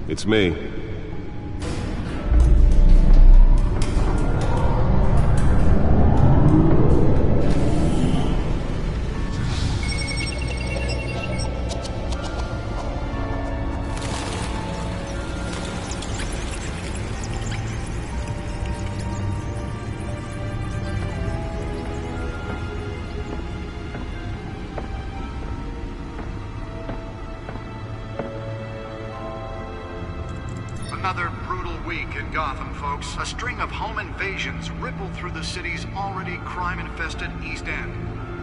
It's me. Another brutal week in Gotham, folks. A string of home invasions rippled through the city's already crime-infested East End.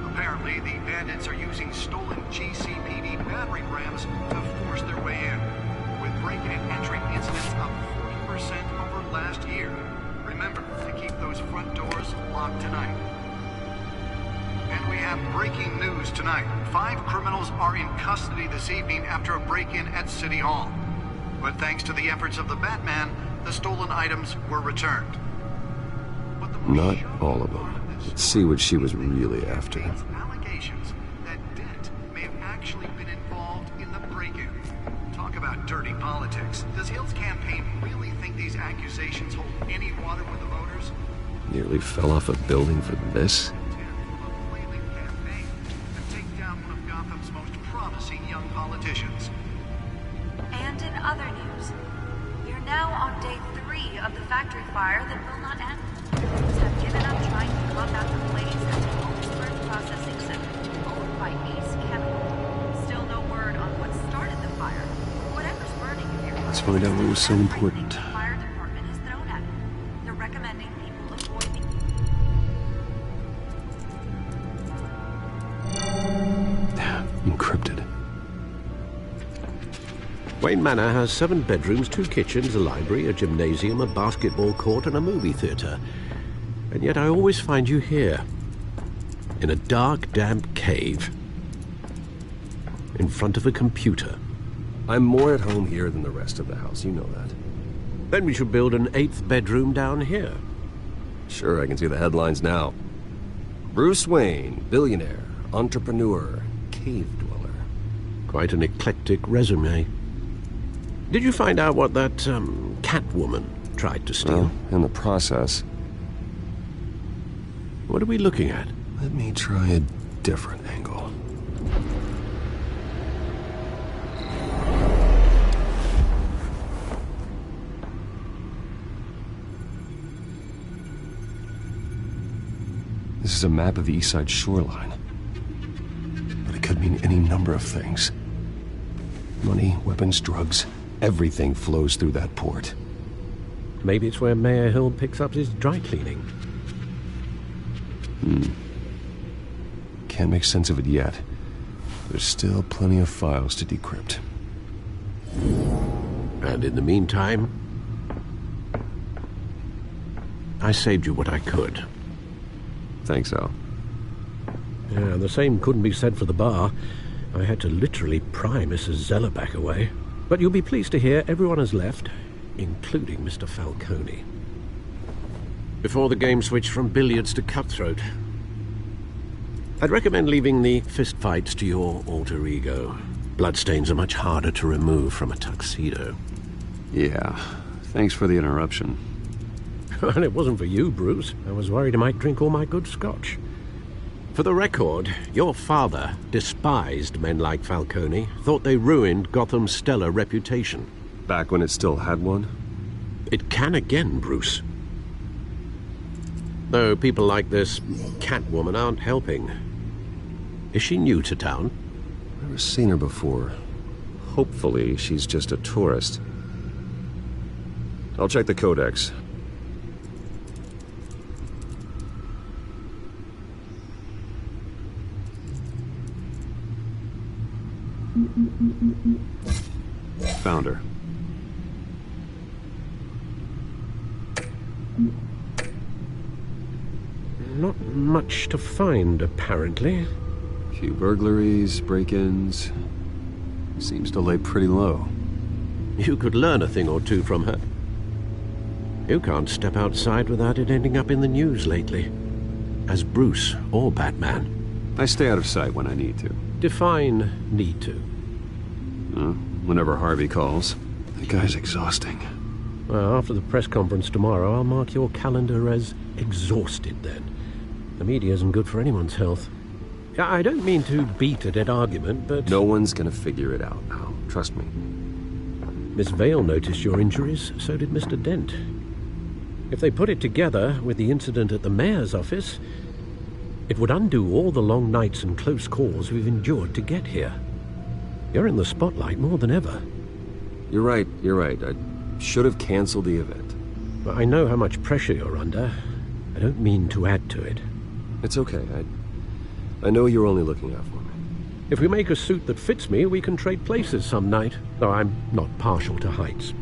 Apparently, the bandits are using stolen GCPD battering rams to force their way in, with breaking and entering incidents up 40% over last year. Remember to keep those front doors locked tonight. And we have breaking news tonight. 5 criminals are in custody this evening after a break-in at City Hall. But thanks to the efforts of the Batman, the stolen items were returned. Not all of them. Let's see what she was really after. Allegations that Dent may have actually been involved in the break-in. Talk about dirty politics. Does Hill's campaign really think these accusations hold any water with the voters? Nearly fell off a building for this? A flailing campaign to take down one of Gotham's most promising young politicians. And in other news, we're now on day 3 of the factory fire that will not end. Crews have given up trying to combat the blaze at the Oakesburg Processing Center, owned by Ace Chemical. Still no word on what started the fire. Whatever's burning here. Let's find out what was so important. The fire department has thrown at it. They're recommending people avoid the... Encrypted. Wayne Manor has 7 bedrooms, 2 kitchens, a library, a gymnasium, a basketball court, and a movie theater. And yet I always find you here, in a dark, damp cave, in front of a computer. I'm more at home here than the rest of the house, you know that. Then we should build an 8th bedroom down here. Sure, I can see the headlines now. Bruce Wayne, billionaire, entrepreneur, cave dweller. Quite an eclectic resume. Did you find out what that, Catwoman tried to steal? Well, in the process. What are we looking at? Let me try a different angle. This is a map of the East Side shoreline. But it could mean any number of things. Money, weapons, drugs, everything flows through that port. Maybe it's where Mayor Hill picks up his dry cleaning. Can't make sense of it yet. There's still plenty of files to decrypt. And in the meantime, I saved you what I could. Thanks, Al. Yeah, the same couldn't be said for the bar. I had to literally pry Mrs. Zeller back away. But you'll be pleased to hear everyone has left, including Mr. Falcone. Before the game switched from billiards to cutthroat. I'd recommend leaving the fistfights to your alter ego. Bloodstains are much harder to remove from a tuxedo. Yeah, thanks for the interruption. And it wasn't for you, Bruce. I was worried I might drink all my good scotch. For the record, your father despised men like Falcone, thought they ruined Gotham's stellar reputation. Back when it still had one? It can again, Bruce. Though people like this Catwoman aren't helping. Is she new to town? Never seen her before. Hopefully, she's just a tourist. I'll check the codex. Found her. Not much to find, apparently. Few burglaries, break-ins. Seems to lay pretty low. You could learn a thing or two from her. You can't step outside without it ending up in the news lately. As Bruce or Batman. I stay out of sight when I need to. Define need to. Whenever Harvey calls. That guy's exhausting. Well, after the press conference tomorrow, I'll mark your calendar as exhausted then. The media isn't good for anyone's health. I don't mean to beat a dead argument, but... No one's gonna figure it out now. Trust me. Miss Vale noticed your injuries, so did Mr. Dent. If they put it together with the incident at the mayor's office, it would undo all the long nights and close calls we've endured to get here. You're in the spotlight more than ever. You're right. I should have canceled the event. I know how much pressure you're under. I don't mean to add to it. It's okay. I know you're only looking out for me. If we make a suit that fits me, we can trade places some night, though I'm not partial to heights.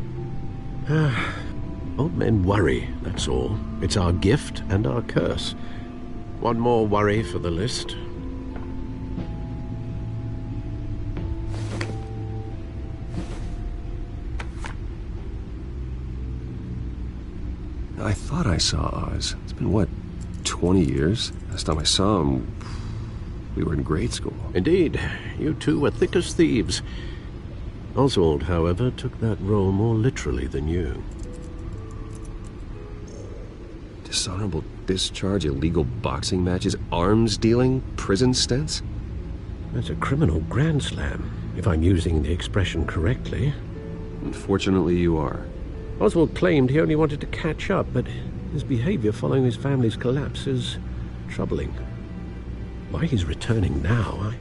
Old men worry, that's all. It's our gift and our curse. One more worry for the list. I thought I saw Oz. It's been, what, 20 years? Last time I saw him, we were in grade school. Indeed. You two were thick as thieves. Oswald, however, took that role more literally than you. Dishonorable discharge, illegal boxing matches, arms dealing, prison stints? That's a criminal grand slam, if I'm using the expression correctly. Unfortunately, you are. Oswald claimed he only wanted to catch up, but his behavior following his family's collapse is troubling. Why he's returning now, I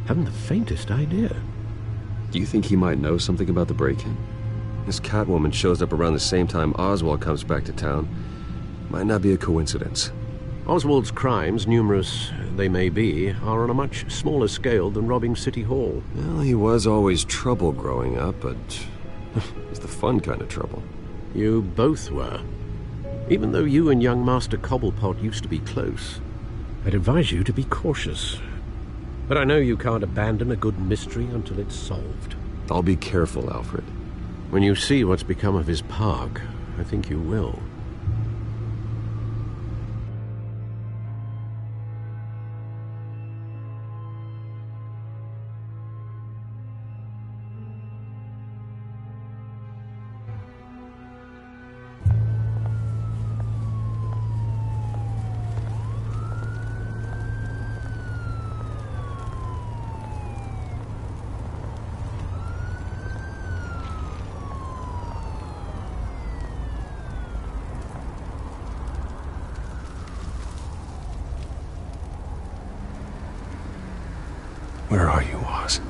haven't the faintest idea. Do you think he might know something about the break-in? This Catwoman shows up around the same time Oswald comes back to town. Might not be a coincidence. Oswald's crimes, numerous they may be, are on a much smaller scale than robbing City Hall. Well, he was always trouble growing up, but it's the fun kind of trouble. You both were. Even though you and young Master Cobblepot used to be close, I'd advise you to be cautious. But I know you can't abandon a good mystery until it's solved. I'll be careful, Alfred. When you see what's become of his park, I think you will. Where are you, Oz?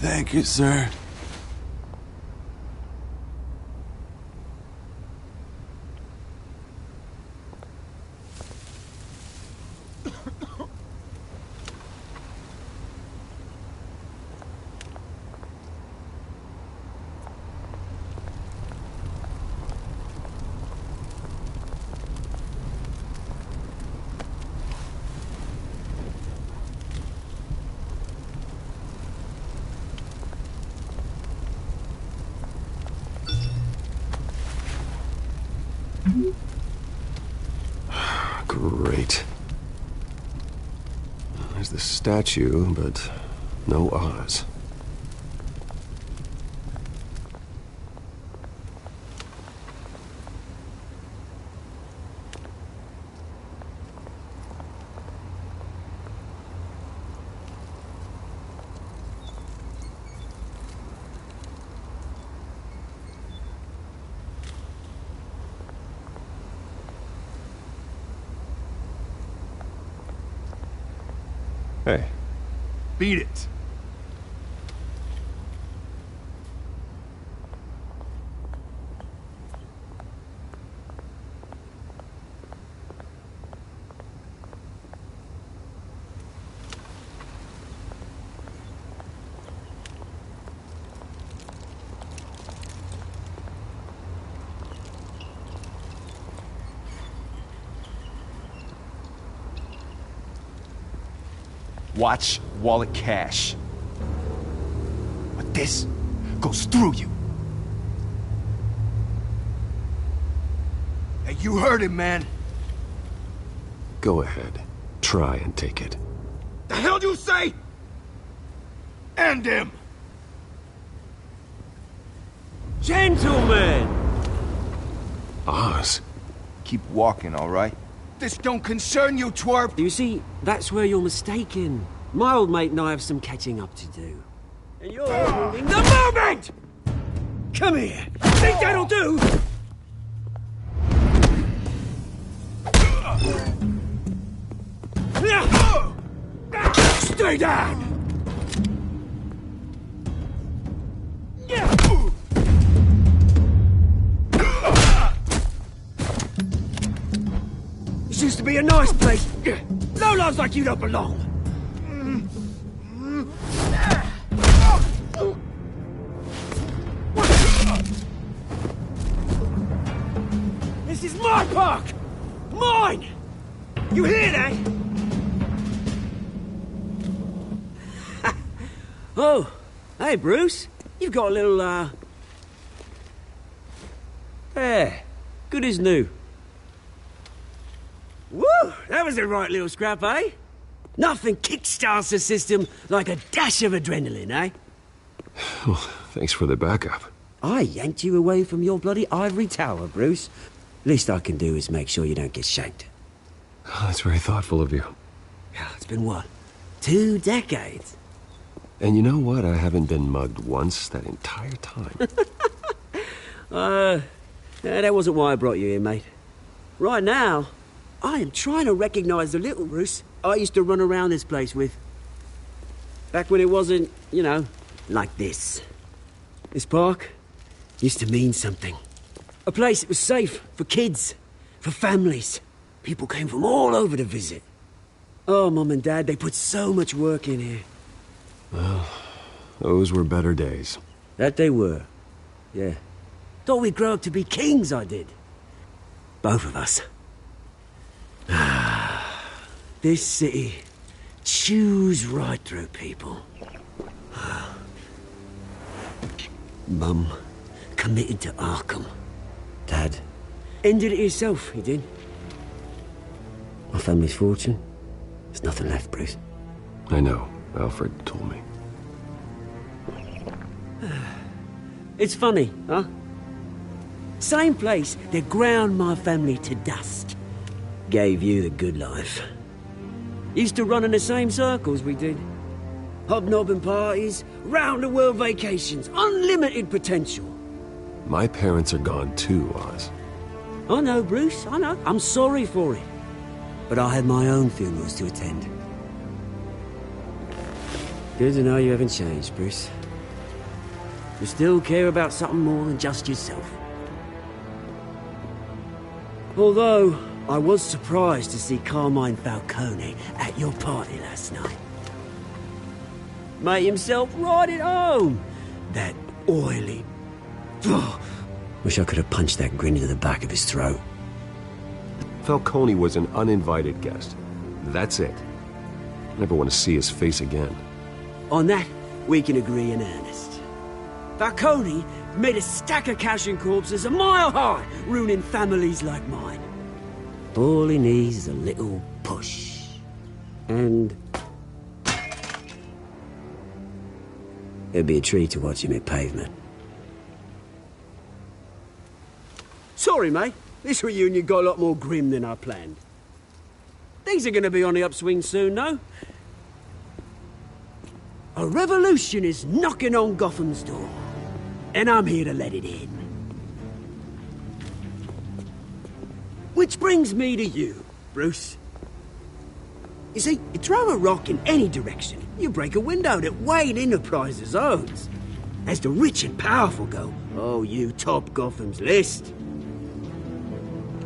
Thank you, sir. Great. There's the statue, but no Oz. Hey. Beat it. Watch wallet cash. But this goes through you. Hey, you heard him, man. Go ahead. Try and take it. The hell do you say? End him! Gentlemen! Oz. Keep walking, all right? This don't concern you, twerp! You see, that's where you're mistaken. My old mate and I have some catching up to do. And you're ruining the moment! Come here! Think that'll do? Stay down! This used to be a nice place. Lowlifes like you don't belong. This is my park! Mine! You hear that? Oh, hey, Bruce. You've got a little, There. Good as new. Woo! That was a right little scrap, eh? Nothing kickstarts the system like a dash of adrenaline, eh? Well, thanks for the backup. I yanked you away from your bloody ivory tower, Bruce. Least I can do is make sure you don't get shanked. Oh, that's very thoughtful of you. Yeah, it's been what? 2 decades? And you know what? I haven't been mugged once that entire time. That wasn't why I brought you here, mate. Right now, I am trying to recognize the little Bruce I used to run around this place with. Back when it wasn't, you know, like this. This park used to mean something. A place that was safe for kids, for families. People came from all over to visit. Oh, Mum and Dad, they put so much work in here. Well, those were better days. That they were. Yeah. Thought we'd grow up to be kings, I did. Both of us. This city chews right through people. Mum committed to Arkham. Dad ended it himself, he did. My family's fortune. There's nothing left, Bruce. I know. Alfred told me. It's funny, huh? Same place that ground my family to dust. Gave you the good life. Used to run in the same circles we did. Hobnobbing parties, round-the-world vacations, unlimited potential. My parents are gone too, Oz. I know, Bruce, I know. I'm sorry for it. But I had my own funerals to attend. Good to know you haven't changed, Bruce. You still care about something more than just yourself. Although, I was surprised to see Carmine Falcone at your party last night. Made himself right at home. That oily... Oh, wish I could have punched that grin into the back of his throat. Falcone was an uninvited guest. That's it. Never want to see his face again. On that, we can agree in earnest. Falcone made a stack of cash and corpses a mile high, ruining families like mine. All he needs is a little push. And... it'd be a treat to watch him hit pavement. Sorry, mate. This reunion got a lot more grim than I planned. Things are gonna be on the upswing soon, no? A revolution is knocking on Gotham's door. And I'm here to let it in. Which brings me to you, Bruce. You see, you throw a rock in any direction, you break a window that Wayne Enterprises owns. As the rich and powerful go, oh, you top Gotham's list.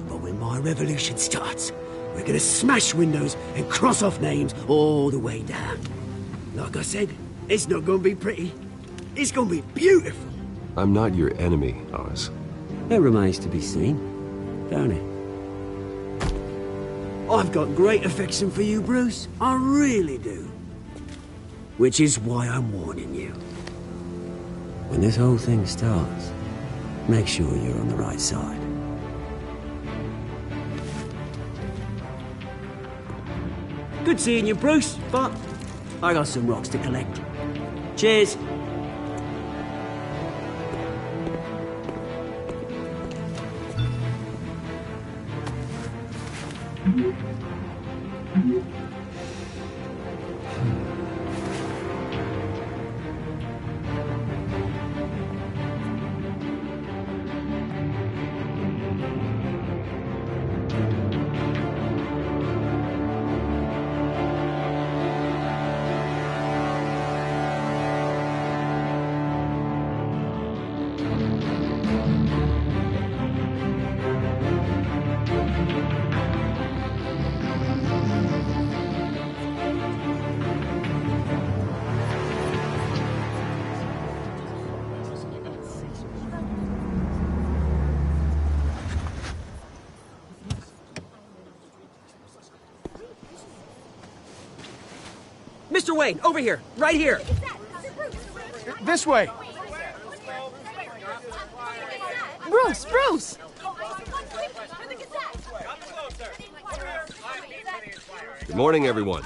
But when my revolution starts, we're gonna smash windows and cross off names all the way down. Like I said, it's not gonna be pretty. It's gonna be beautiful. I'm not your enemy, Oz. That remains to be seen, don't it? I've got great affection for you, Bruce. I really do. Which is why I'm warning you. When this whole thing starts, make sure you're on the right side. Good seeing you, Bruce, but I got some rocks to collect. Cheers. Mr. Wayne, over here, right here. This way! Bruce! Good morning, everyone.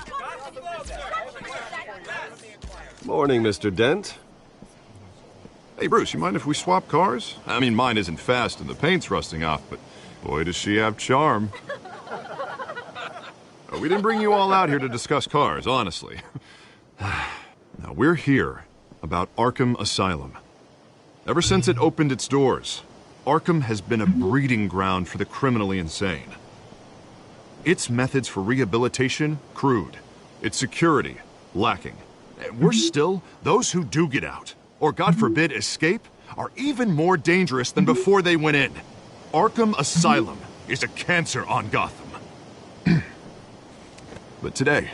Morning, Mr. Dent. Hey, Bruce, you mind if we swap cars? I mean, mine isn't fast and the paint's rusting off, but boy, does she have charm. We didn't bring you all out here to discuss cars, honestly. Now, we're here about Arkham Asylum. Ever since it opened its doors, Arkham has been a breeding ground for the criminally insane. Its methods for rehabilitation, crude. Its security, lacking. Worse still, those who do get out, or God forbid escape, are even more dangerous than before they went in. Arkham Asylum is a cancer on Gotham. But today,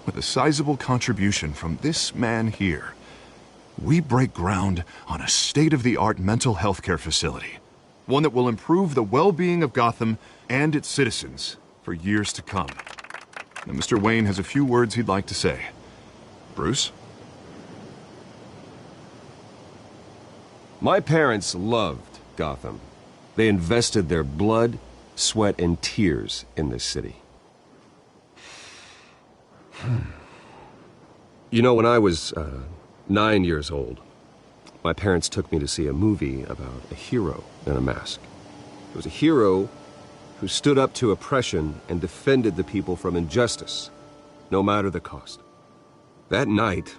with a sizable contribution from this man here, we break ground on a state-of-the-art mental health care facility. One that will improve the well-being of Gotham and its citizens for years to come. Now, Mr. Wayne has a few words he'd like to say. Bruce? My parents loved Gotham. They invested their blood, sweat, and tears in this city. You know, when I was 9 years old, my parents took me to see a movie about a hero in a mask. It was a hero who stood up to oppression and defended the people from injustice, no matter the cost. That night,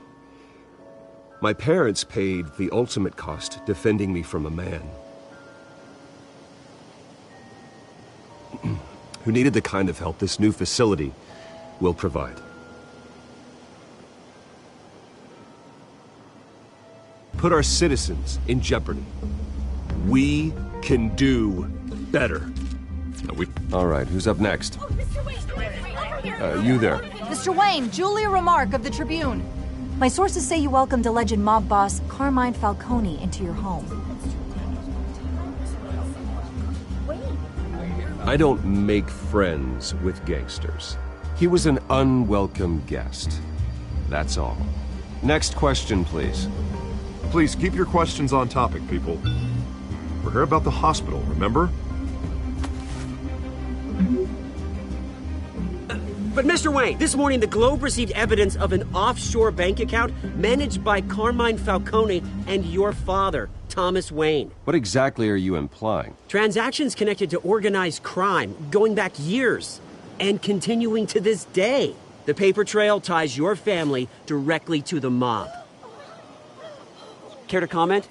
my parents paid the ultimate cost defending me from a man who needed the kind of help this new facility will provide. Put our citizens in jeopardy. We can do better. All right, who's up next? You there. Mr. Wayne, Julia Remark of the Tribune. My sources say you welcomed alleged mob boss Carmine Falcone into your home. I don't make friends with gangsters. He was an unwelcome guest. That's all. Next question, please. Please keep your questions on topic, people. We're here about the hospital, remember? But Mr. Wayne, this morning the Globe received evidence of an offshore bank account managed by Carmine Falcone and your father, Thomas Wayne. What exactly are you implying? Transactions connected to organized crime going back years and continuing to this day. The paper trail ties your family directly to the mob. Care to comment?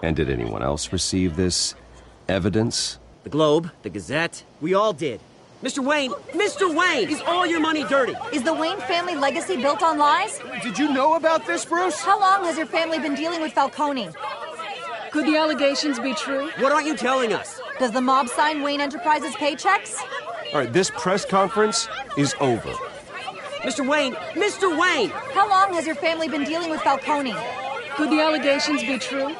And did anyone else receive this evidence? The Globe, the Gazette, we all did. Mr. Wayne, is all your money dirty? Is the Wayne family legacy built on lies? Did you know about this, Bruce? How long has your family been dealing with Falcone? Could the allegations be true? What aren't you telling us? Does the mob sign Wayne Enterprises paychecks? All right, this press conference is over. Mr. Wayne! How long has your family been dealing with Falcone? Could the allegations be true?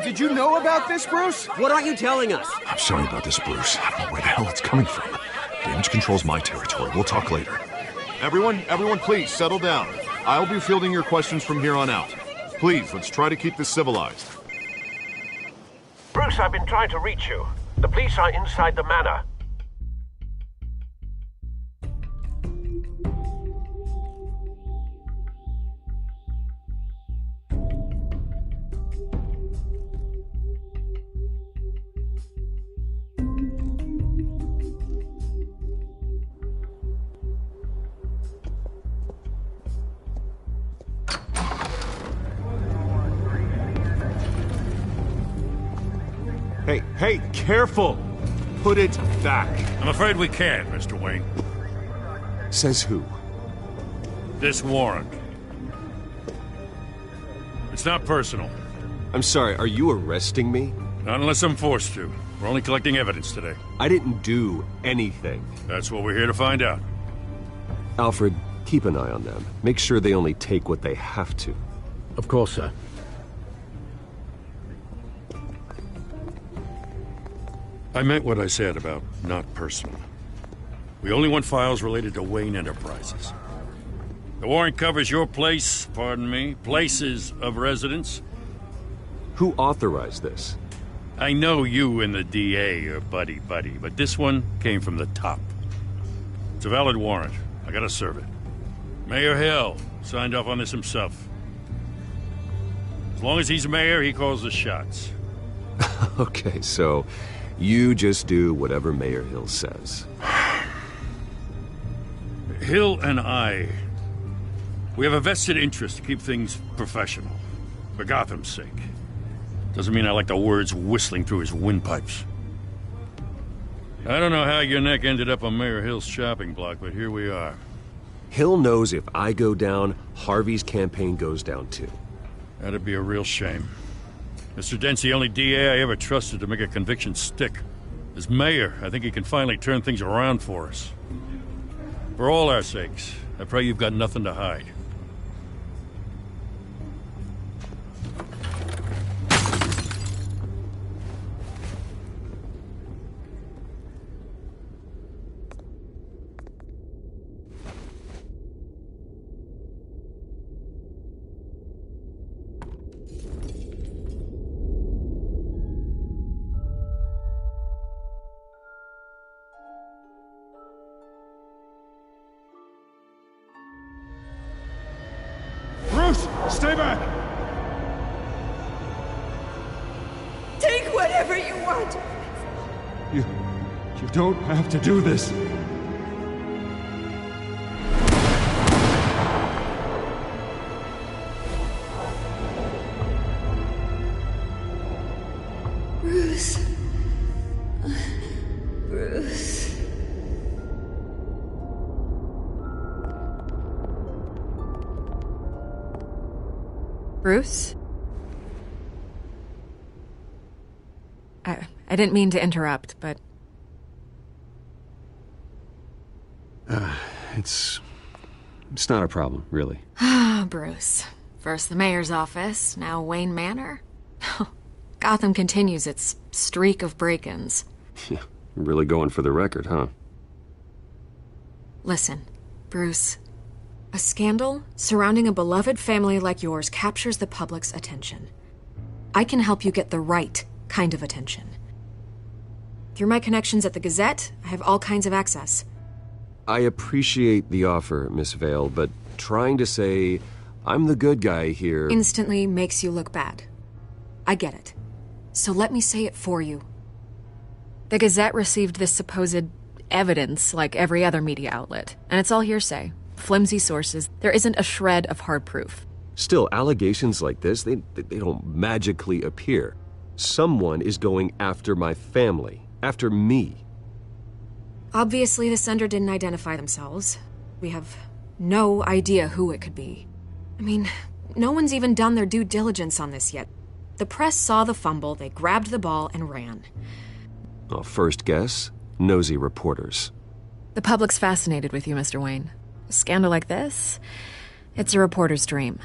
Did you know about this, Bruce? What aren't you telling us? I'm sorry about this, Bruce. I don't know where the hell it's coming from. Damage control's my territory. We'll talk later. Everyone, please, settle down. I'll be fielding your questions from here on out. Please, let's try to keep this civilized. Bruce, I've been trying to reach you. The police are inside the manor. Hey, careful! Put it back. I'm afraid we can't, Mr. Wayne. Says who? This warrant. It's not personal. I'm sorry, are you arresting me? Not unless I'm forced to. We're only collecting evidence today. I didn't do anything. That's what we're here to find out. Alfred, keep an eye on them. Make sure they only take what they have to. Of course, sir. I meant what I said about not personal. We only want files related to Wayne Enterprises. The warrant covers your places of residence. Who authorized this? I know you and the DA are buddy-buddy, but this one came from the top. It's a valid warrant. I gotta serve it. Mayor Hill signed off on this himself. As long as he's mayor, he calls the shots. Okay, so you just do whatever Mayor Hill says. Hill and I, we have a vested interest to keep things professional. For Gotham's sake. Doesn't mean I like the words whistling through his windpipes. I don't know how your neck ended up on Mayor Hill's shopping block, but here we are. Hill knows if I go down, Harvey's campaign goes down too. That'd be a real shame. Mr. Dent's the only DA I ever trusted to make a conviction stick. As mayor, I think he can finally turn things around for us. For all our sakes, I pray you've got nothing to hide. Stay back! Take whatever you want! You don't have to do this. Bruce. Bruce. Bruce? I didn't mean to interrupt, but... It's not a problem, really. Ah, Bruce. First the mayor's office, now Wayne Manor. Gotham continues its streak of break-ins. Yeah, you're really going for the record, huh? Listen, Bruce. A scandal surrounding a beloved family like yours captures the public's attention. I can help you get the right kind of attention. Through my connections at the Gazette, I have all kinds of access. I appreciate the offer, Miss Vale, but trying to say I'm the good guy here... instantly makes you look bad. I get it. So let me say it for you. The Gazette received this supposed evidence like every other media outlet, and it's all hearsay. Flimsy sources. There isn't a shred of hard proof. Still, allegations like this, they don't magically appear. Someone is going after my family, after me. Obviously, the sender didn't identify themselves. We have no idea who it could be. I mean, no one's even done their due diligence on this yet. The press saw the fumble, they grabbed the ball and ran. Well, first guess, nosy reporters. The public's fascinated with you, Mr. Wayne. A scandal like this, it's a reporter's dream.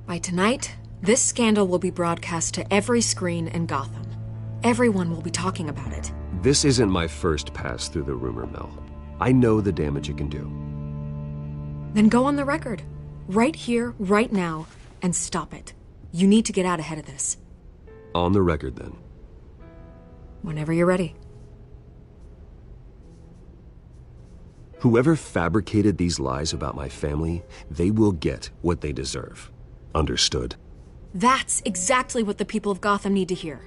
By tonight, this scandal will be broadcast to every screen in Gotham. Everyone will be talking about it. This isn't my first pass through the rumor mill. I know the damage it can do. Then go on the record. Right here, right now, and stop it. You need to get out ahead of this. On the record, then. Whenever you're ready. Whoever fabricated these lies about my family, they will get what they deserve. Understood? That's exactly what the people of Gotham need to hear.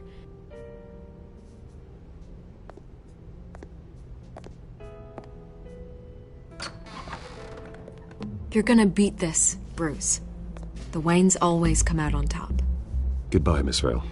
You're gonna beat this, Bruce. The Waynes always come out on top. Goodbye, Miss Vale.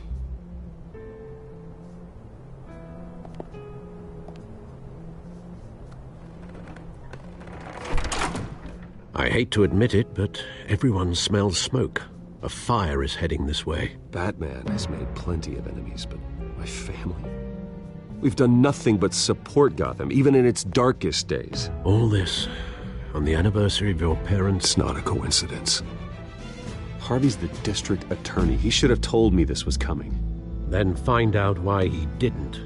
I hate to admit it, but everyone smells smoke. A fire is heading this way. Batman has made plenty of enemies, but my family... We've done nothing but support Gotham, even in its darkest days. All this on the anniversary of your parents'... It's not a coincidence. Harvey's the district attorney. He should have told me this was coming. Then find out why he didn't.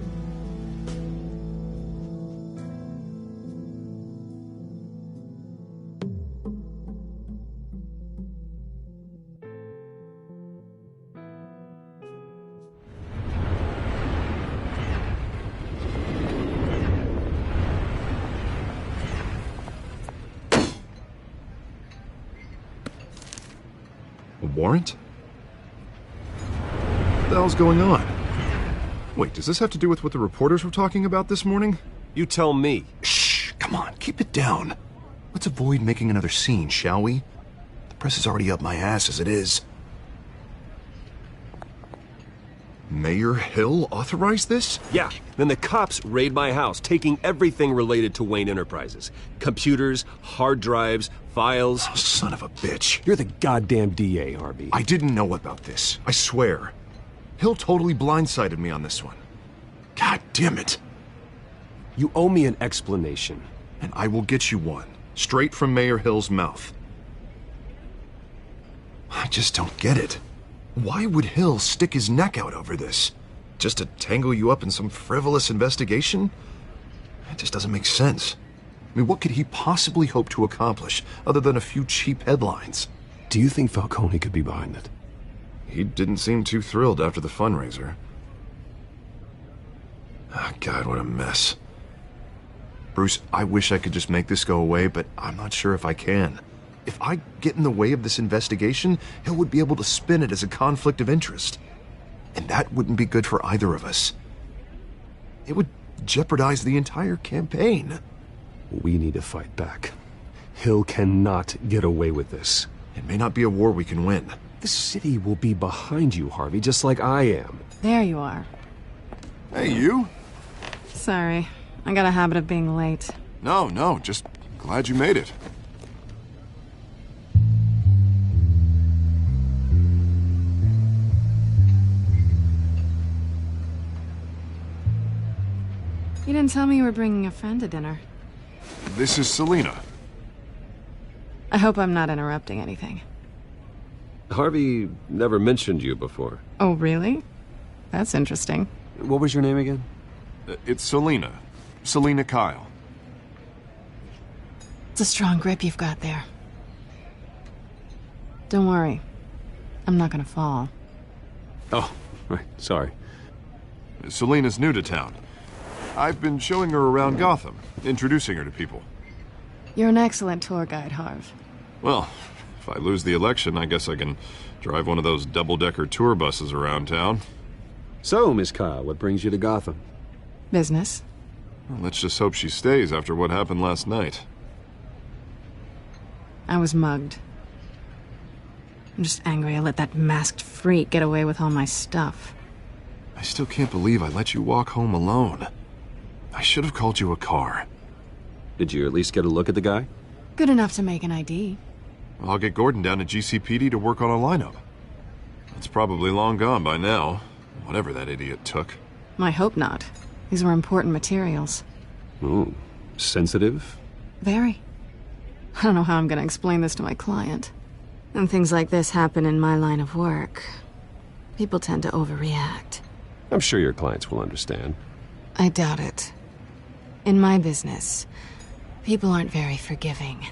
Warrant? What the hell's going on? Wait, does this have to do with what the reporters were talking about this morning? You tell me. Shh, come on, keep it down. Let's avoid making another scene, shall we? The press is already up my ass as it is. Mayor Hill authorized this? Yeah, then the cops raid my house, taking everything related to Wayne Enterprises. Computers, hard drives, files. Oh, son of a bitch. You're the goddamn DA, Harvey. I didn't know about this, I swear. Hill totally blindsided me on this one. God damn it. You owe me an explanation. And I will get you one, straight from Mayor Hill's mouth. I just don't get it. Why would Hill stick his neck out over this? Just to tangle you up in some frivolous investigation? It just doesn't make sense. I mean, what could he possibly hope to accomplish other than a few cheap headlines? Do you think Falcone could be behind it? He didn't seem too thrilled after the fundraiser. Oh, God, what a mess. Bruce, I wish I could just make this go away, but I'm not sure if I can. If I get in the way of this investigation, Hill would be able to spin it as a conflict of interest. And that wouldn't be good for either of us. It would jeopardize the entire campaign. We need to fight back. Hill cannot get away with this. It may not be a war we can win. The city will be behind you, Harvey, just like I am. There you are. Hey, you? Sorry. I got a habit of being late. No, just glad you made it. You didn't tell me you were bringing a friend to dinner. This is Selina. I hope I'm not interrupting anything. Harvey never mentioned you before. Oh, really? That's interesting. What was your name again? It's Selina. Selina Kyle. It's a strong grip you've got there. Don't worry. I'm not gonna fall. Oh, right. Sorry. Selina's new to town. I've been showing her around Gotham, introducing her to people. You're an excellent tour guide, Harv. Well, if I lose the election, I guess I can drive one of those double-decker tour buses around town. So, Miss Kyle, what brings you to Gotham? Business. Well, let's just hope she stays after what happened last night. I was mugged. I'm just angry I let that masked freak get away with all my stuff. I still can't believe I let you walk home alone. I should have called you a car. Did you at least get a look at the guy? Good enough to make an ID. I'll get Gordon down to GCPD to work on a lineup. It's probably long gone by now, whatever that idiot took. I hope not. These were important materials. Ooh, sensitive? Very. I don't know how I'm gonna explain this to my client. And things like this happen in my line of work. People tend to overreact. I'm sure your clients will understand. I doubt it. In my business, people aren't very forgiving.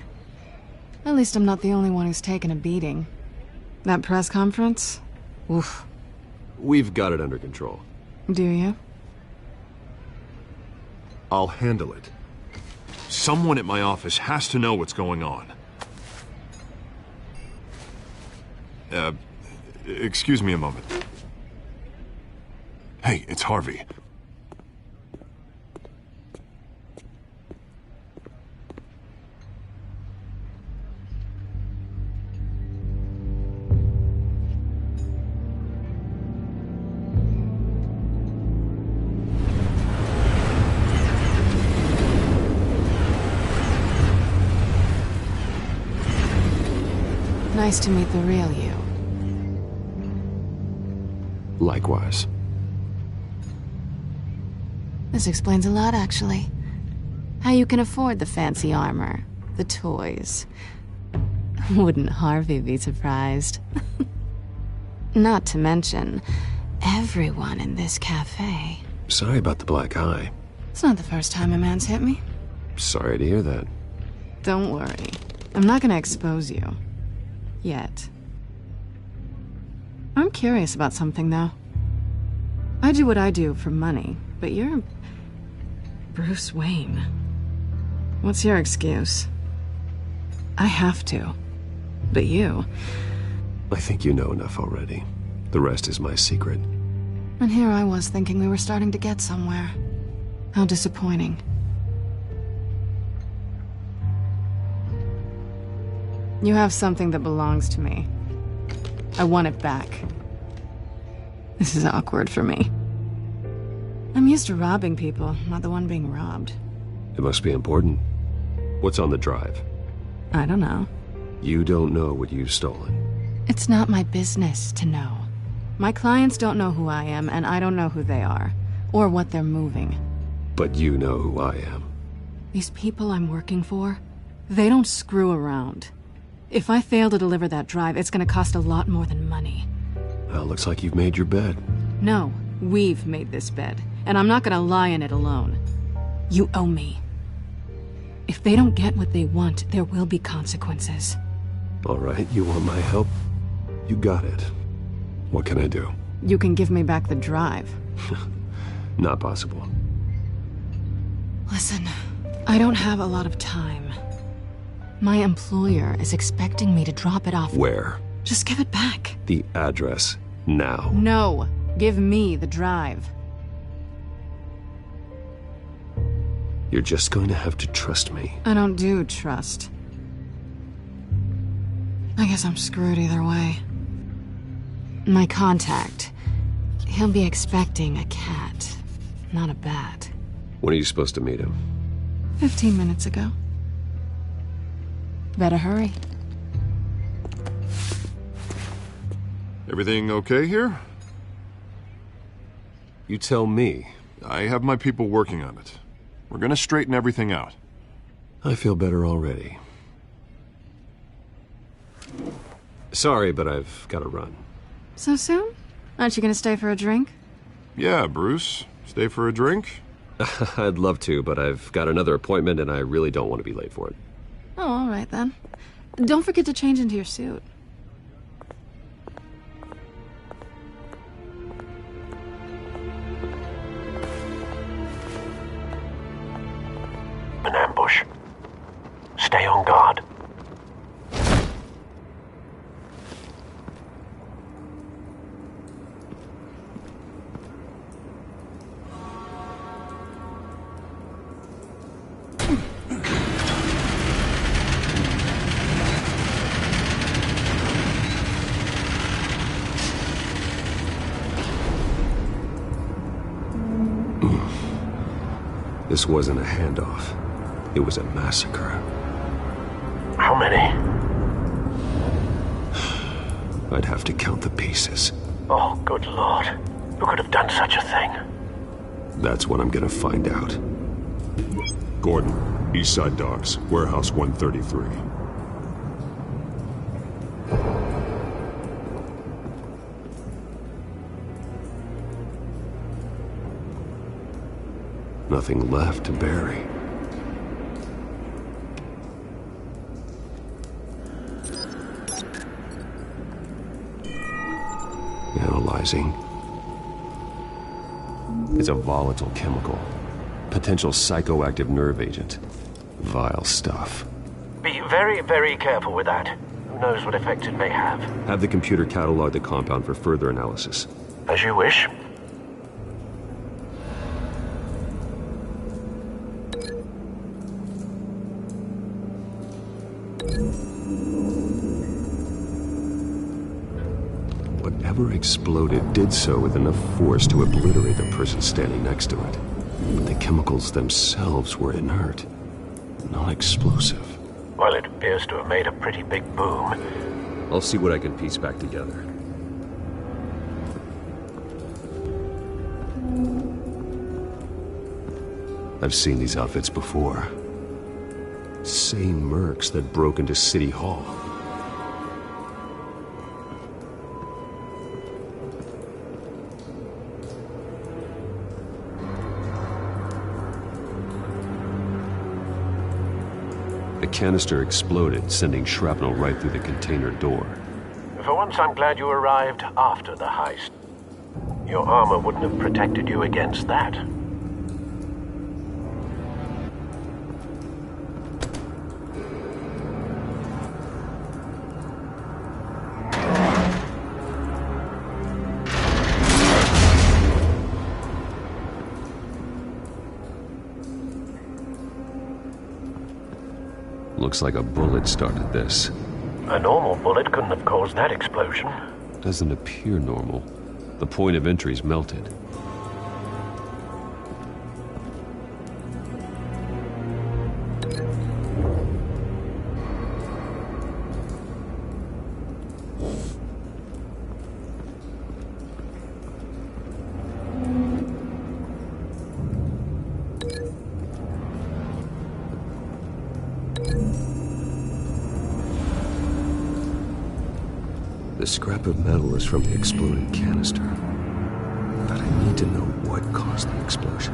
At least I'm not the only one who's taken a beating. That press conference? Oof. We've got it under control. Do you? I'll handle it. Someone at my office has to know what's going on. Excuse me a moment. Hey, it's Harvey. Nice to meet the real you. Likewise. This explains a lot, actually. How you can afford the fancy armor, the toys. Wouldn't Harvey be surprised? Not to mention, everyone in this cafe. Sorry about the black eye. It's not the first time a man's hit me. Sorry to hear that. Don't worry. I'm not gonna expose you. Yet. I'm curious about something, though. I do what I do for money, but you're... Bruce Wayne. What's your excuse? I have to. But you... I think you know enough already. The rest is my secret. And here I was thinking we were starting to get somewhere. How disappointing. You have something that belongs to me. I want it back. This is awkward for me. I'm used to robbing people, not the one being robbed. It must be important. What's on the drive? I don't know. You don't know what you've stolen. It's not my business to know. My clients don't know who I am, and I don't know who they are, or what they're moving. But you know who I am. These people I'm working for, they don't screw around. If I fail to deliver that drive, it's gonna cost a lot more than money. Well, looks like you've made your bed. No, we've made this bed, and I'm not gonna lie in it alone. You owe me. If they don't get what they want, there will be consequences. All right, you want my help? You got it. What can I do? You can give me back the drive. Not possible. Listen, I don't have a lot of time. My employer is expecting me to drop it off. Where? Just give it back. The address, now. No, give me the drive. You're just going to have to trust me. I don't do trust. I guess I'm screwed either way. My contact, he'll be expecting a cat, not a bat. When are you supposed to meet him? 15 minutes ago. Better hurry. Everything okay here? You tell me. I have my people working on it. We're gonna straighten everything out. I feel better already. Sorry, but I've got to run. So soon? Aren't you gonna stay for a drink? Yeah, Bruce. Stay for a drink? I'd love to, but I've got another appointment and I really don't want to be late for it. Oh, all right then. Don't forget to change into your suit. An ambush. Stay on guard. This wasn't a handoff. It was a massacre. How many? I'd have to count the pieces. Oh, good lord. Who could have done such a thing? That's what I'm gonna find out. Gordon, Eastside Docks, Warehouse 133. Nothing left to bury. Analyzing. It's a volatile chemical. Potential psychoactive nerve agent. Vile stuff. Be very, very careful with that. Who knows what effects it may have. Have the computer catalog the compound for further analysis. As you wish. Whatever exploded did so with enough force to obliterate the person standing next to it. But the chemicals themselves were inert, not explosive. Well, it appears to have made a pretty big boom. I'll see what I can piece back together. I've seen these outfits before. Same mercs that broke into City Hall. The canister exploded, sending shrapnel right through the container door. For once, I'm glad you arrived after the heist. Your armor wouldn't have protected you against that. Looks like a bullet started this. A normal bullet couldn't have caused that explosion. Doesn't appear normal. The point of entry's melted. The scrap of metal is from the exploded canister. But I need to know what caused the explosion.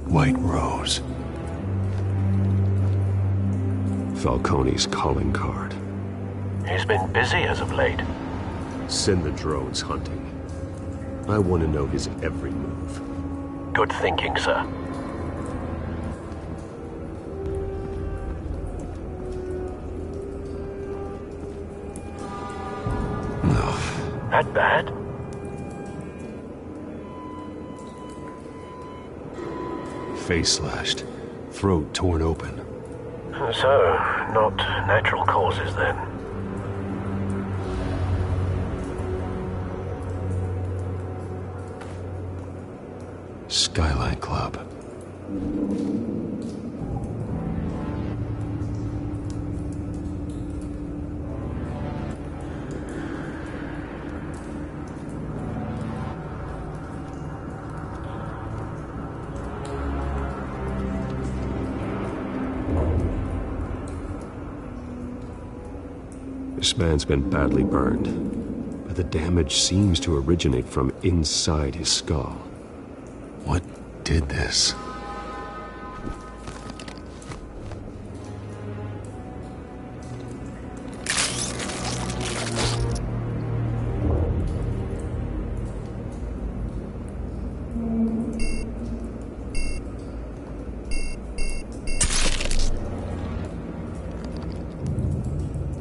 White Rose. Falcone's calling card. He's been busy as of late. Send the drones hunting. I want to know his every move. Good thinking, sir. No. That bad? Face slashed. Throat torn open. So, not natural causes then. Skyline Club. This man's been badly burned, but the damage seems to originate from inside his skull. What did this?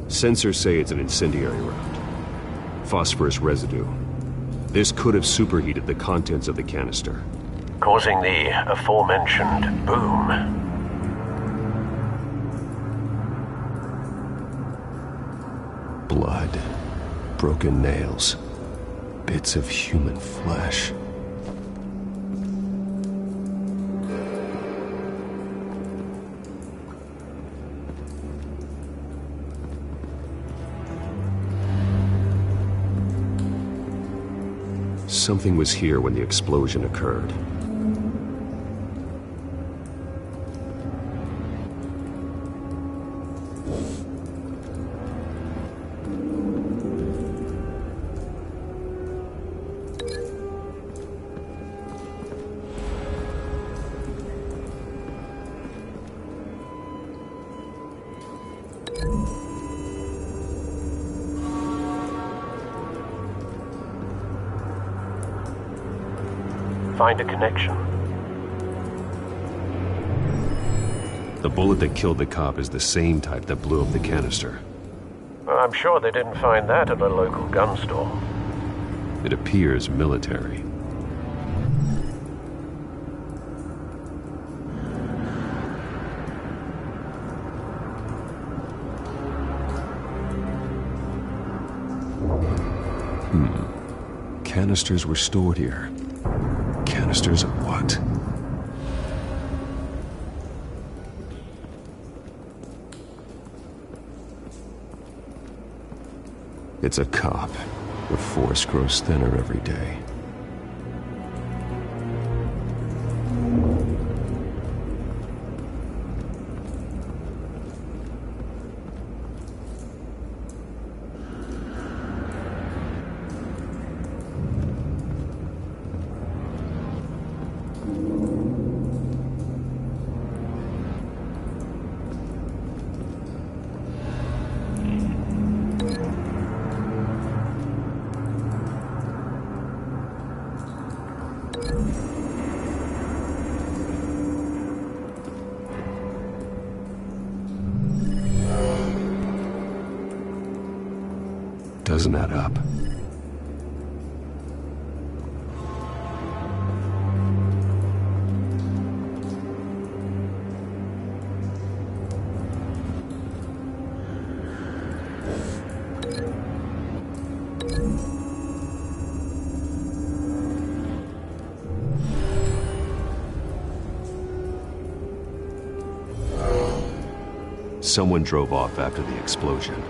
Sensors say it's an incendiary round. Phosphorus residue. This could have superheated the contents of the canister, causing the aforementioned boom. Blood, broken nails, bits of human flesh. Something was here when the explosion occurred. find a connection. The bullet that killed the cop is the same type that blew up the canister. I'm sure they didn't find that at a local gun store. It appears military. Canisters were stored here. Canisters of what? It's a cop. The force grows thinner every day. Doesn't add up. Someone drove off after the explosion.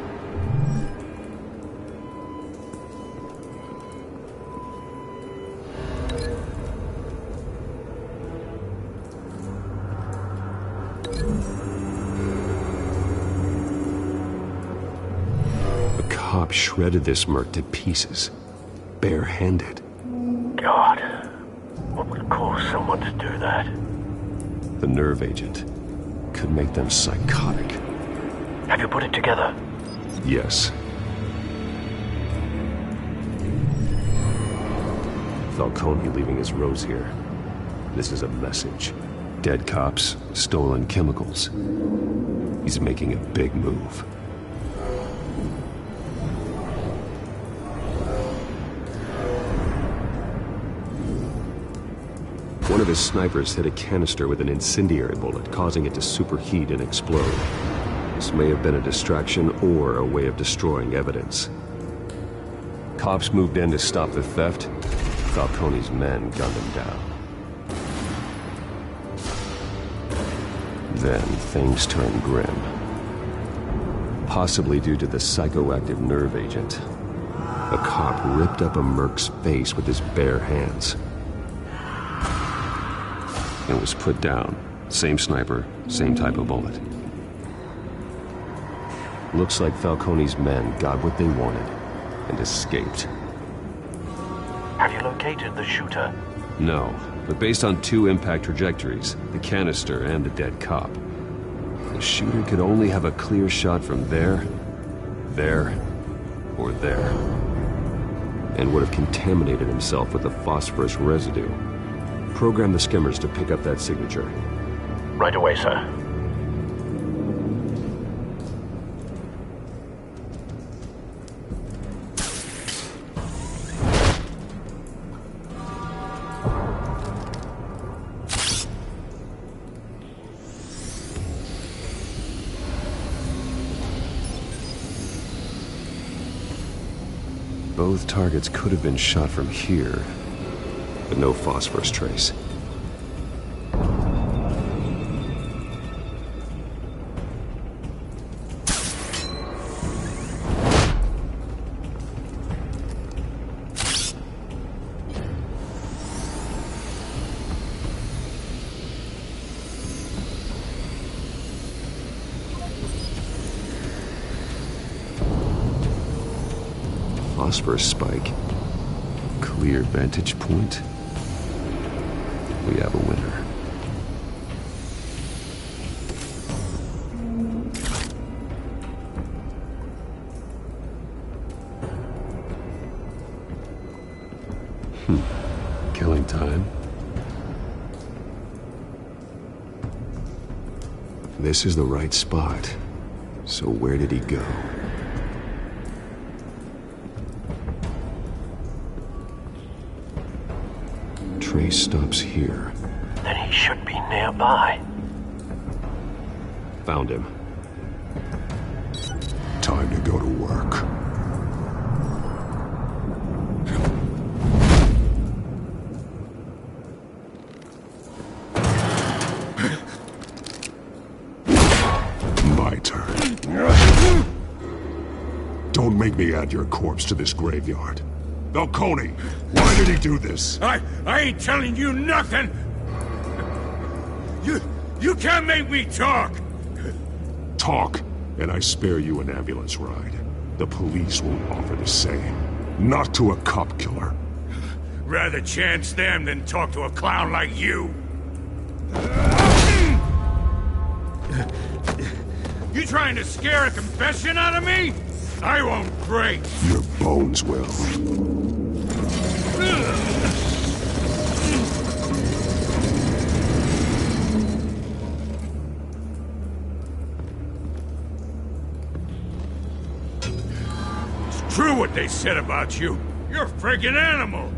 Shredded this merc to pieces, bare-handed. God, what would cause someone to do that? The nerve agent could make them psychotic. Have you put it together? Yes. Falcone leaving his rose here. This is a message. Dead cops, stolen chemicals. He's making a big move. One of his snipers hit a canister with an incendiary bullet, causing it to superheat and explode. This may have been a distraction or a way of destroying evidence. Cops moved in to stop the theft. Falcone's men gunned him down. Then things turned grim. Possibly due to the psychoactive nerve agent. A cop ripped up a merc's face with his bare hands. And was put down. Same sniper, same type of bullet. Looks like Falcone's men got what they wanted and escaped. Have you located the shooter? No, but based on two impact trajectories, the canister and the dead cop, the shooter could only have a clear shot from there, or there, and would have contaminated himself with the phosphorus residue. Program the skimmers to pick up that signature. Right away, sir. Both targets could have been shot from here, but no phosphorus trace. Phosphorus spike. Clear vantage point. We have a winner. Killing time. This is the right spot. So where did he go? Trace stops here. Then he should be nearby. Found him. Time to go to work. My turn. Don't make me add your corpse to this graveyard. Falcone, why did he do this? I ain't telling you nothing! You can't make me talk! Talk, and I spare you an ambulance ride. The police won't offer the same. Not to a cop killer. Rather chance them than talk to a clown like you. You trying to scare a confession out of me? I won't break. Your bones will. It's true what they said about you. You're a friggin' animal.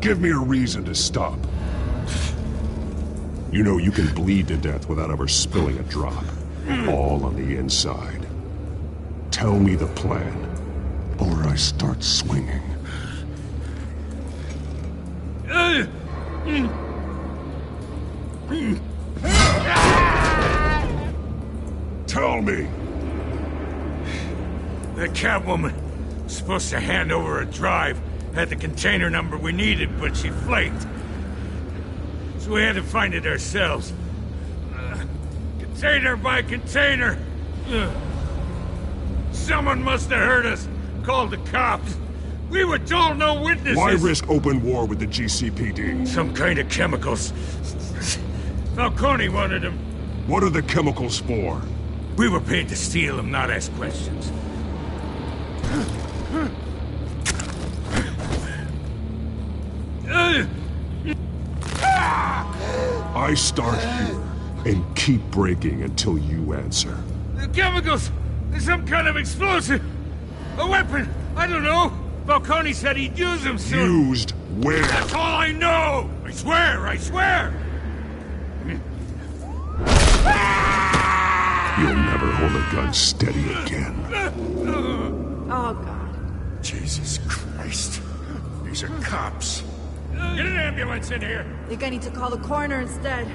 Give me a reason to stop. You know you can bleed to death without ever spilling a drop. All on the inside. Tell me the plan, or I start swinging. Tell me! The Catwoman was supposed to hand over a drive, had the container number we needed, but she flaked. So we had to find it ourselves. Container by container. Someone must have heard us, called the cops. We were told no witnesses. Why risk open war with the GCPD? Some kind of chemicals. Falcone wanted them. What are the chemicals for? We were paid to steal them, not ask questions. I start here and keep breaking until you answer. The chemicals! There's some kind of explosive! A weapon! I don't know! Falcone said he'd use them soon! Used where? That's all I know! I swear! I swear! You'll never hold a gun steady again. Oh, God. Jesus Christ. These are cops. Get an ambulance in here! I think I need to call the coroner instead.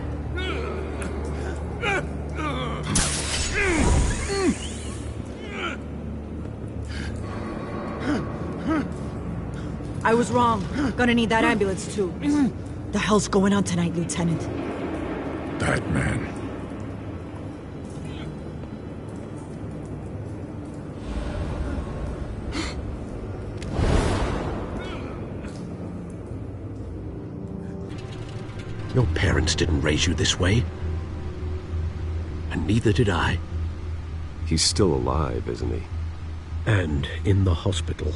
I was wrong. Gonna need that ambulance, too. The hell's going on tonight, Lieutenant? That man. Your parents didn't raise you this way. And neither did I. He's still alive, isn't he? And in the hospital.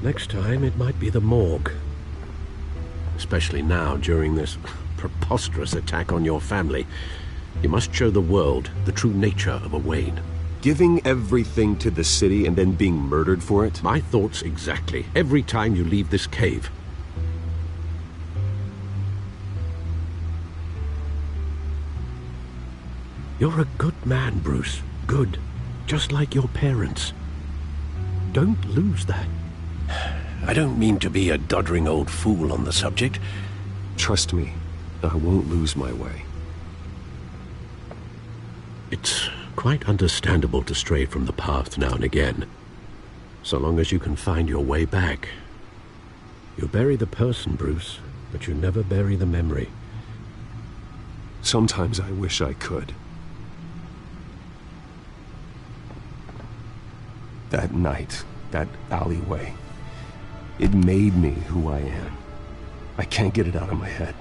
Next time, it might be the morgue. Especially now, during this preposterous attack on your family. You must show the world the true nature of a Wayne. Giving everything to the city and then being murdered for it? My thoughts exactly. Every time you leave this cave. You're a good man, Bruce. Good. Just like your parents. Don't lose that. I don't mean to be a doddering old fool on the subject. Trust me, I won't lose my way. It's quite understandable to stray from the path now and again. So long as you can find your way back. You bury the person, Bruce, but you never bury the memory. Sometimes I wish I could. That night, that alleyway, it made me who I am. I can't get it out of my head.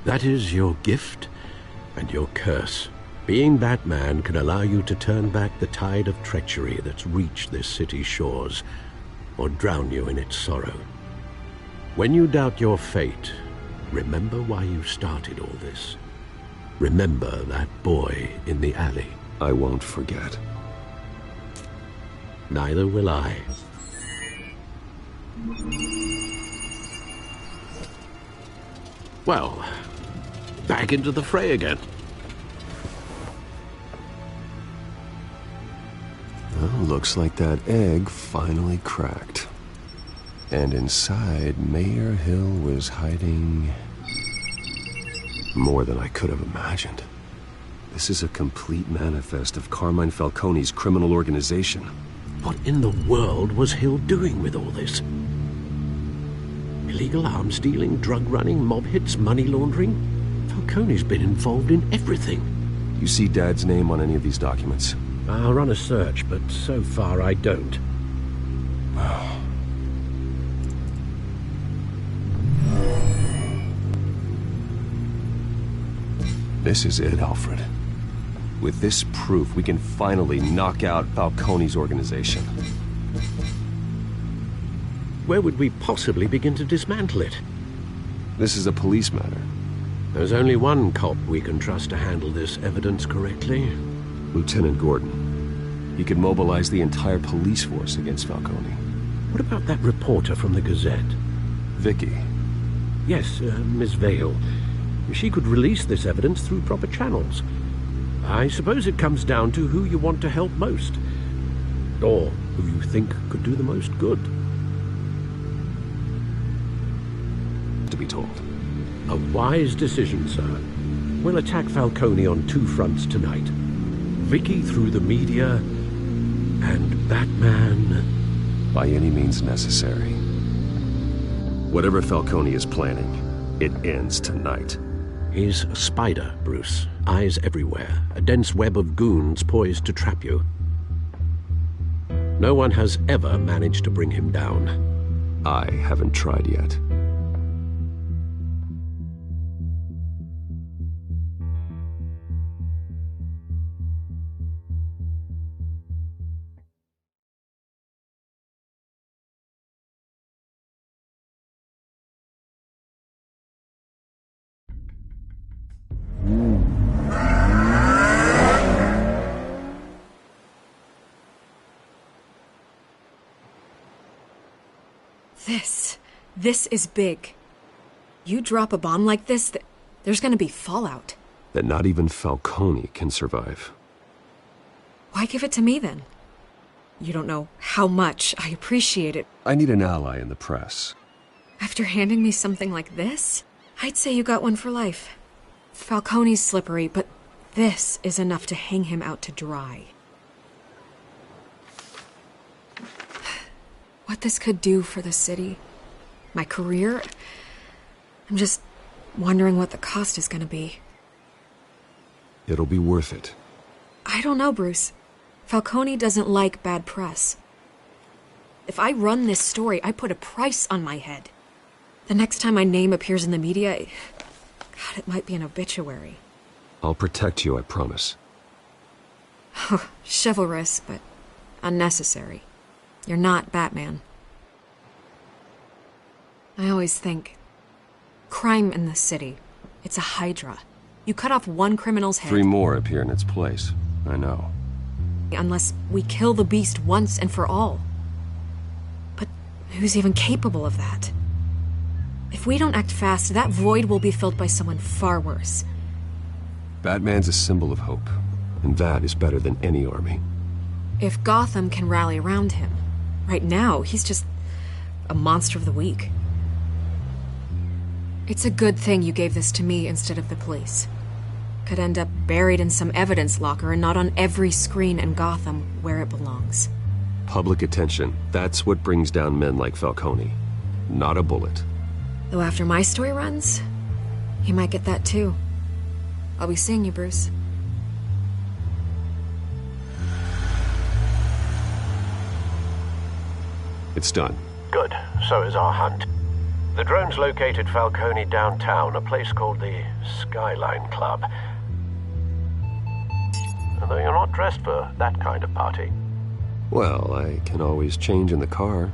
That is your gift and your curse. Being Batman can allow you to turn back the tide of treachery that's reached this city's shores, or drown you in its sorrow. When you doubt your fate, Remember why you started all this. Remember that boy in the alley. I won't forget. Neither will I. Well, back into the fray again. Well, looks like that egg finally cracked. And inside, Mayor Hill was hiding more than I could have imagined. This is a complete manifest of Carmine Falcone's criminal organization. What in the world was Hill doing with all this? Illegal arms dealing, drug running, mob hits, money laundering? Falcone's been involved in everything. You see Dad's name on any of these documents? I'll run a search, but so far I don't. This is it, Alfred. With this proof, we can finally knock out Falcone's organization. Where would we possibly begin to dismantle it? This is a police matter. There's only one cop we can trust to handle this evidence correctly. Lieutenant Gordon. He could mobilize the entire police force against Falcone. What about that reporter from the Gazette? Vicki. Yes, Miss Vale. She could release this evidence through proper channels. I suppose it comes down to who you want to help most. Or who you think could do the most good. To be told. A wise decision, sir. We'll attack Falcone on two fronts tonight. Vicki through the media, and Batman... by any means necessary. Whatever Falcone is planning, it ends tonight. He's a spider, Bruce. Eyes everywhere. A dense web of goons poised to trap you. No one has ever managed to bring him down. I haven't tried yet. This is big. You drop a bomb like this, there's gonna be fallout. That not even Falcone can survive. Why give it to me, then? You don't know how much I appreciate it. I need an ally in the press. After handing me something like this, I'd say you got one for life. Falcone's slippery, but this is enough to hang him out to dry. What this could do for the city, my career, I'm just wondering what the cost is gonna be. It'll be worth it. I don't know, Bruce. Falcone doesn't like bad press. If I run this story, I put a price on my head. The next time my name appears in the media, God, it might be an obituary. I'll protect you, I promise. Chivalrous, but unnecessary. You're not Batman. I always think, crime in the city, it's a hydra. You cut off one criminal's head... 3 more appear in its place. I know. Unless we kill the beast once and for all. But who's even capable of that? If we don't act fast, that void will be filled by someone far worse. Batman's a symbol of hope, and that is better than any army. If Gotham can rally around him, right now, he's just a monster of the week. It's a good thing you gave this to me instead of the police. Could end up buried in some evidence locker and not on every screen in Gotham where it belongs. Public attention, that's what brings down men like Falcone. Not a bullet. Though after my story runs, he might get that too. I'll be seeing you, Bruce. It's done. Good. So is our hunt. The drones located Falcone downtown, a place called the Skyline Club. Although you're not dressed for that kind of party. Well, I can always change in the car.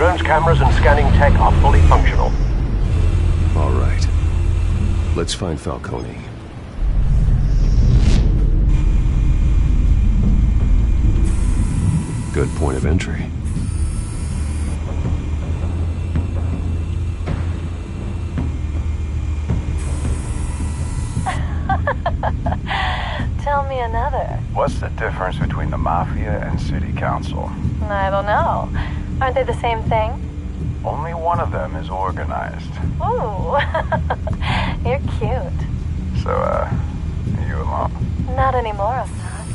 Drone's cameras and scanning tech are fully functional. All right. Let's find Falcone. Good point of entry. Tell me another. What's the difference between the Mafia and City Council? I don't know. Aren't they the same thing? Only one of them is organized. Ooh, you're cute. So, are you alone? Not anymore, I'm not.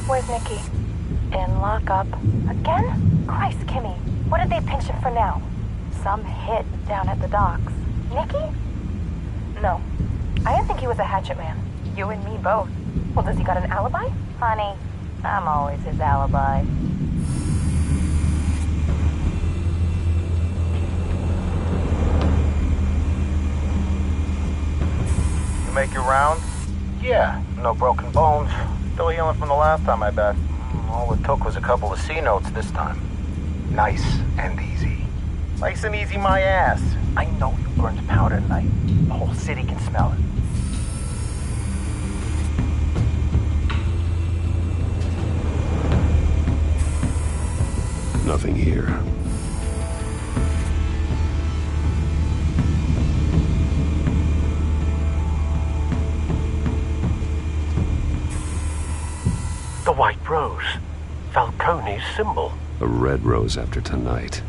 Where's Nikki? In lockup. Again? Christ, Kimmy. What did they pinch him for now? Some hit down at the docks. Nikki? No. I didn't think he was a hatchet man. You and me both. Well, does he got an alibi? Honey, I'm always his alibi. You make your rounds? Yeah, no broken bones. Still healing from the last time I bet. All it took was a couple of C notes this time. Nice and easy. Nice and easy my ass. I know you burned powder tonight. The whole city can smell it. Nothing here. The white rose. Falcone's symbol. A red rose after tonight.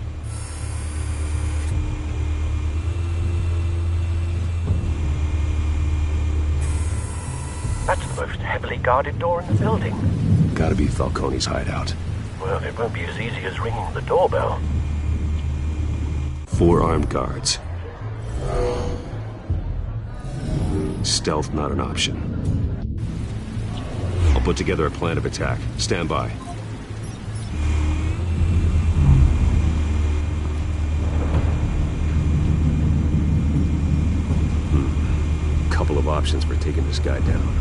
That's the most heavily guarded door in the building. Gotta be Falcone's hideout. Well, it won't be as easy as ringing the doorbell. 4 armed guards. Stealth not an option. I'll put together a plan of attack. Stand by. Couple of options for taking this guy down.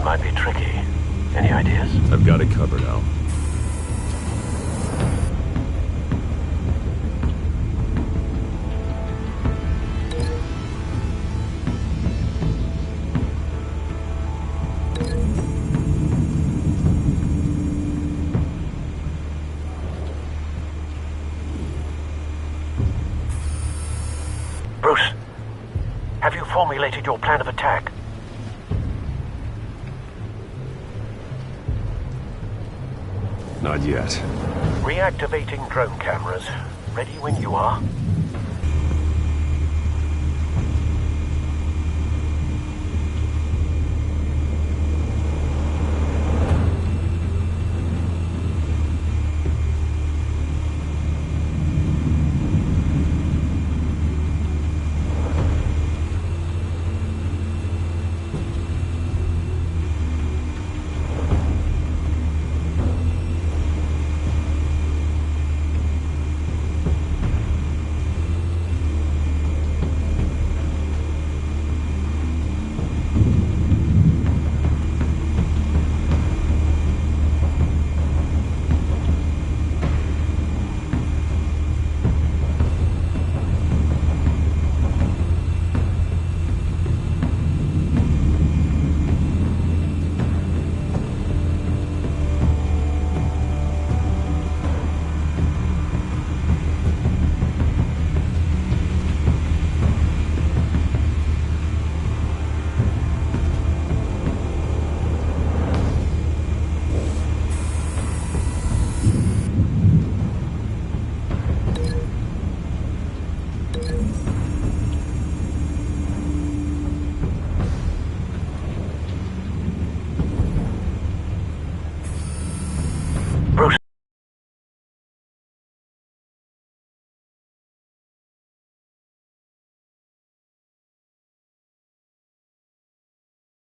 Might be tricky. Any ideas? I've got it covered, Al. Bruce, have you formulated your plan of attack? Not yet. Reactivating drone cameras. Ready when you are.